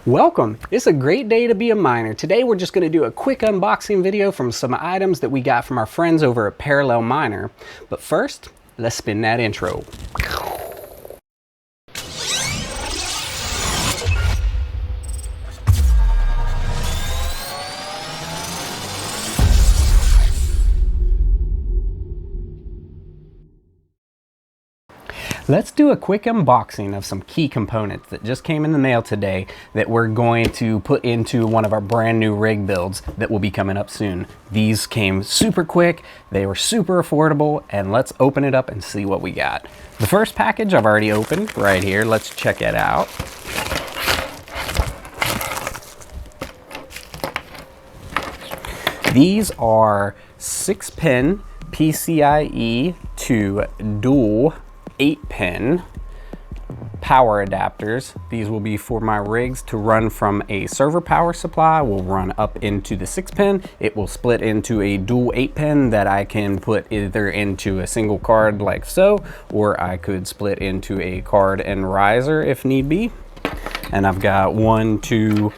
Welcome! It's a great day to be a miner. Today we're just going to do a quick unboxing video from some items that we got from our friends over at Parallel Miner. But first, let's spin that intro. Let's do a quick unboxing of some key components that just came in the mail today that we're going to put into one of our brand new rig builds that will be coming up soon. These came super quick, they were super affordable, and let's open it up and see what we got. The first package I've already opened right here. Let's check it out. These are 6-pin PCIe to dual 8-pin power adapters. These will be for my rigs to run from a server power supply. Will run up into the 6-pin. It will split into a dual 8-pin that I can put either into a single card like so, or I could split into a card and riser if need be. And I've got 1, 2,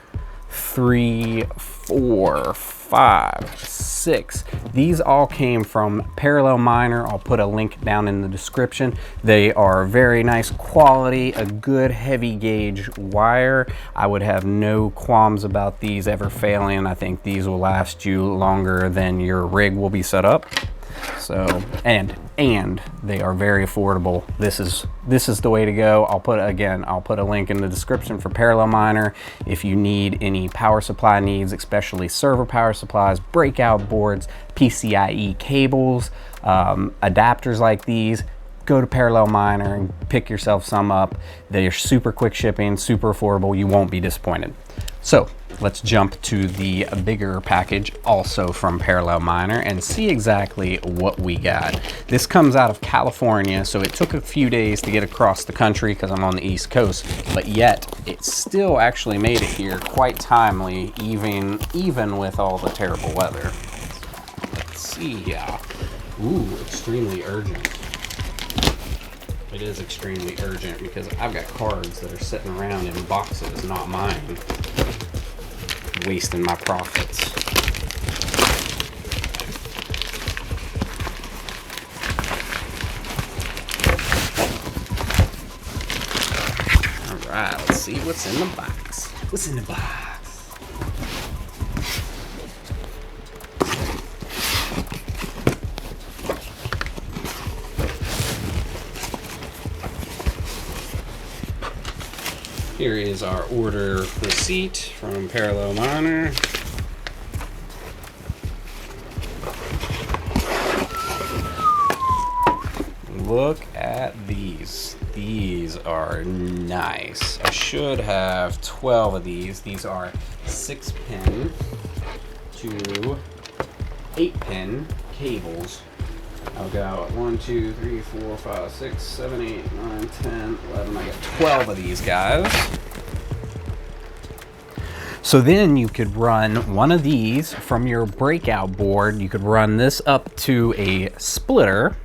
3, 4, 5, 6. These all came from Parallel Miner. I'll put a link down in the description. They are very nice quality, a good heavy gauge wire. I would have no qualms about these ever failing. I think these will last you longer than your rig will be set up. So, and they are very affordable. This is the way to go. I'll put a link in the description for Parallel Miner if you need any power supply needs, especially server power supplies, breakout boards, PCIe cables, adapters like these. Go to Parallel Miner and pick yourself some up. They're super quick shipping, super affordable. You won't be disappointed. So let's jump to the bigger package, also from Parallel Miner, and see exactly what we got. This comes out of California, so it took a few days to get across the country because I'm on the East Coast, but yet it still actually made it here quite timely, even with all the terrible weather. Let's see here. Ooh, extremely urgent. It is extremely urgent because I've got cards that are sitting around in boxes, not mine. Wasting my profits. All right, let's see what's in the box. What's in the box? Here is our order receipt from Parallel Miner. Look at these. These are nice. I should have 12 of these. These are 6-pin to 8-pin cables. I've got 1, 2, 3, 4, 5, 6, 7, 8, 9, 10, 11. I got 12 of these guys. So then you could run one of these from your breakout board. You could run this up to a splitter,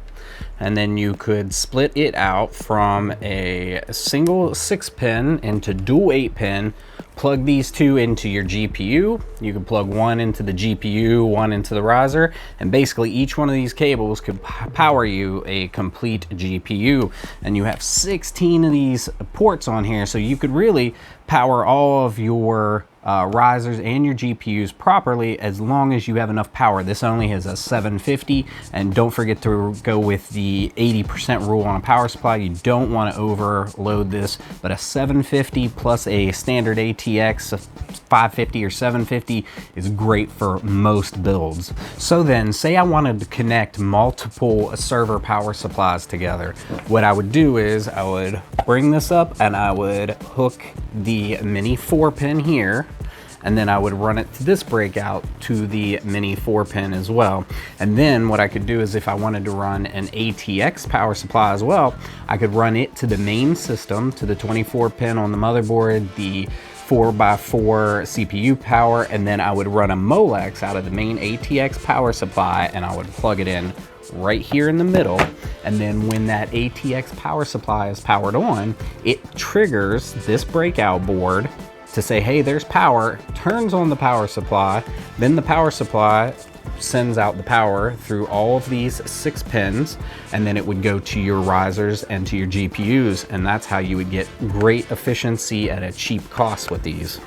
and then you could split it out from a single 6-pin into dual 8-pin. Plug these two into your GPU. You can plug one into the GPU, one into the riser, and basically each one of these cables could power you a complete GPU. And you have 16 of these ports on here, so you could really power all of your risers and your GPUs properly as long as you have enough power. This only has a 750, and don't forget to go with the 80% rule on a power supply. You don't want to overload this, but a 750 plus a standard ATX 550 or 750 is great for most builds. So then, say I wanted to connect multiple server power supplies together. What I would do is I would bring this up and I would hook the mini 4-pin here, and then I would run it to this breakout to the mini 4-pin as well. And then what I could do is if I wanted to run an ATX power supply as well, I could run it to the main system, to the 24-pin on the motherboard, the 4x4 CPU power, and then I would run a molex out of the main ATX power supply, and I would plug it in right here in the middle. And then when that ATX power supply is powered on, it triggers this breakout board to say, hey, there's power, turns on the power supply, then the power supply sends out the power through all of these 6 pins, and then it would go to your risers and to your GPUs, and that's how you would get great efficiency at a cheap cost with these.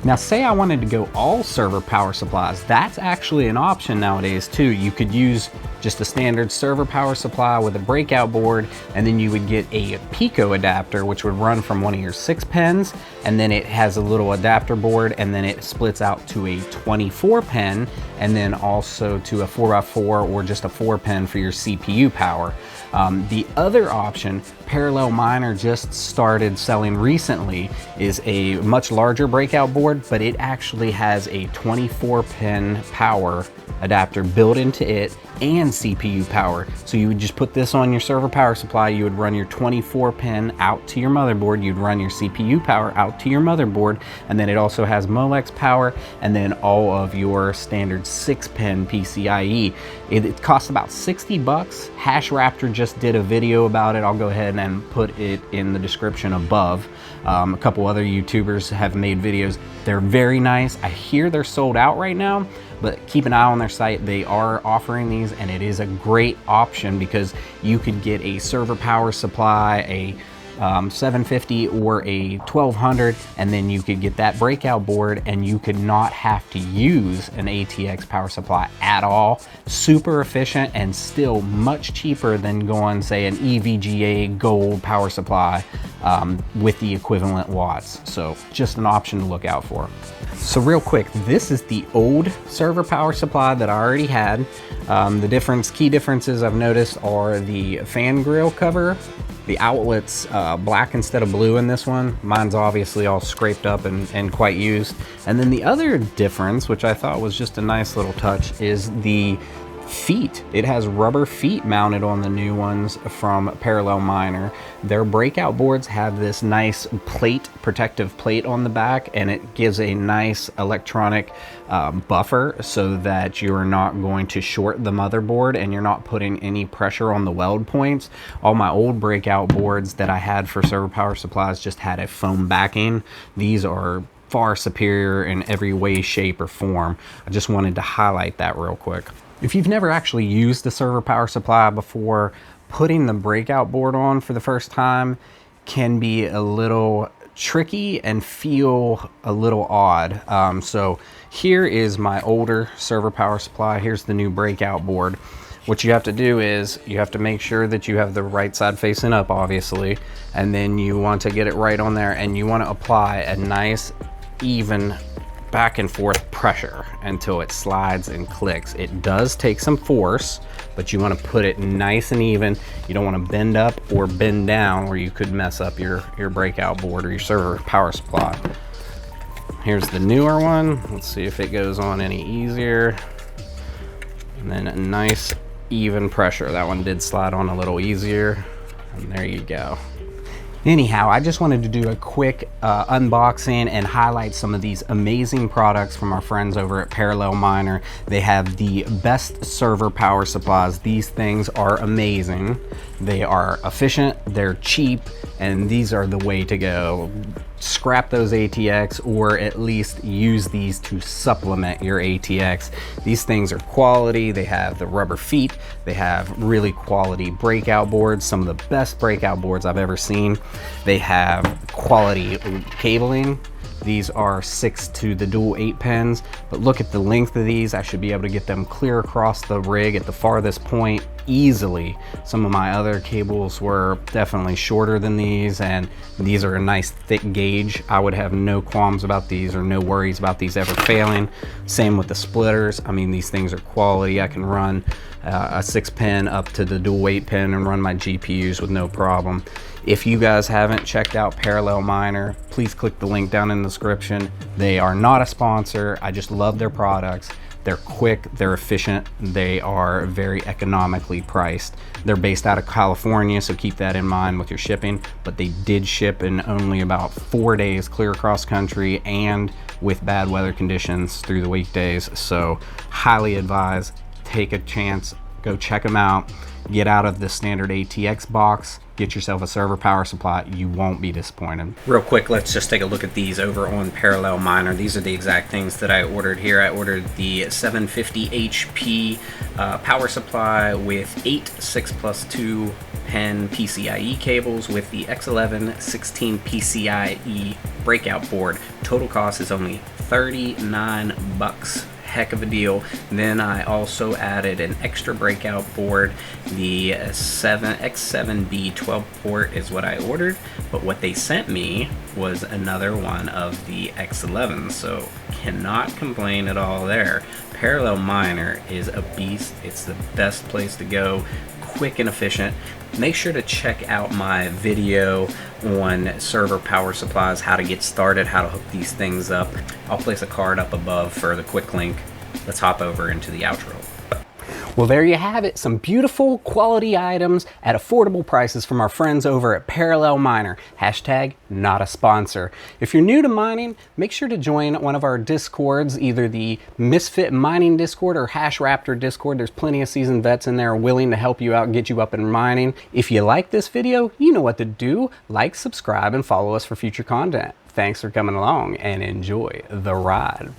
Now, say I wanted to go all server power supplies, that's actually an option nowadays too. You could use just a standard server power supply with a breakout board, and then you would get a Pico adapter, which would run from one of your 6 pins, and then it has a little adapter board, and then it splits out to a 24 pin, and then also to a 4x4 or just a 4 pin for your CPU power. The other option, Parallel Miner just started selling recently, is a much larger breakout board, but it actually has a 24 pin power adapter built into it and CPU power. So you would just put this on your server power supply, you would run your 24 pin out to your motherboard, you'd run your CPU power out to your motherboard, and then it also has molex power, and then all of your standard 6 pin PCIe. It costs about 60 bucks. HashRaptor just did a video about it. I'll go ahead and put it in the description above. A couple other YouTubers have made videos. They're very nice. I hear they're sold out right now, but keep an eye on their site. They are offering these, and it is a great option because you could get a server power supply, a 750 or a 1200, and then you could get that breakout board, and you could not have to use an ATX power supply at all. Super efficient and still much cheaper than going, say, an EVGA gold power supply with the equivalent watts. So just an option to look out for. So real quick, this is the old server power supply that I already had. The key differences I've noticed are the fan grill cover. The outlet's black instead of blue in this one. Mine's obviously all scraped up and quite used. And then the other difference, which I thought was just a nice little touch, is the feet. It has rubber feet mounted on the new ones from Parallel Miner. Their breakout boards have this nice plate, protective plate on the back, and it gives a nice electronic buffer so that you're not going to short the motherboard and you're not putting any pressure on the weld points. All my old breakout boards that I had for server power supplies just had a foam backing. These are far superior in every way, shape, or form. I just wanted to highlight that real quick. If you've never actually used a server power supply before, putting the breakout board on for the first time can be a little tricky and feel a little odd. So here is my older server power supply. Here's the new breakout board. What you have to do is you have to make sure that you have the right side facing up, obviously, and then you want to get it right on there, and you want to apply a nice, even back and forth pressure until it slides and clicks. It does take some force, but you want to put it nice and even. You don't want to bend up or bend down where you could mess up your breakout board or your server power supply. Here's the newer one. Let's see if it goes on any easier. And then a nice even pressure. That one did slide on a little easier. And there you go. Anyhow, I just wanted to do a quick unboxing and highlight some of these amazing products from our friends over at Parallel Miner. They have the best server power supplies. These things are amazing. They are efficient, they're cheap, and these are the way to go. Scrap those ATX, or at least use these to supplement your ATX. These things are quality. They have the rubber feet. They have really quality breakout boards, some of the best breakout boards I've ever seen. They have quality cabling. These are 6 to the dual 8 pins, but look at the length of these. I should be able to get them clear across the rig at the farthest point easily. Some of my other cables were definitely shorter than these, and these are a nice thick gauge. I would have no qualms about these or no worries about these ever failing. Same with the splitters. I mean, these things are quality. I can run a 6 pin up to the dual 8 pin and run my GPUs with no problem. If you guys haven't checked out Parallel Miner, please click the link down in the description. They are not a sponsor. I just love their products. They're quick, they're efficient, they are very economically priced. They're based out of California, so keep that in mind with your shipping, but they did ship in only about 4 days clear across country and with bad weather conditions through the weekdays. So highly advise, take a chance, Go check them out. Get out of the standard ATX box. Get yourself a server power supply. You won't be disappointed. Real quick, let's just take a look at these over on Parallel Miner. These are the exact things that I ordered here. I ordered the 750 HP power supply with 8 6+2 pin PCIe cables with the X11 16 PCIe breakout board. Total cost is only $39. Heck of a deal. Then I also added an extra breakout board. The X7B 12 port is what I ordered, but what they sent me was another one of the X11, so cannot complain at all there. Parallel Miner is a beast. It's the best place to go, quick and efficient. Make sure to check out my video on server power supplies, how to get started, how to hook these things up. I'll place a card up above for the quick link. Let's hop over into the outro. Well, there you have it. Some beautiful quality items at affordable prices from our friends over at Parallel Miner. Hashtag not a sponsor. If you're new to mining, make sure to join one of our Discords, either the Misfit Mining Discord or Hash Raptor Discord. There's plenty of seasoned vets in there willing to help you out and get you up and mining. If you like this video, you know what to do. Like, subscribe, and follow us for future content. Thanks for coming along and enjoy the ride.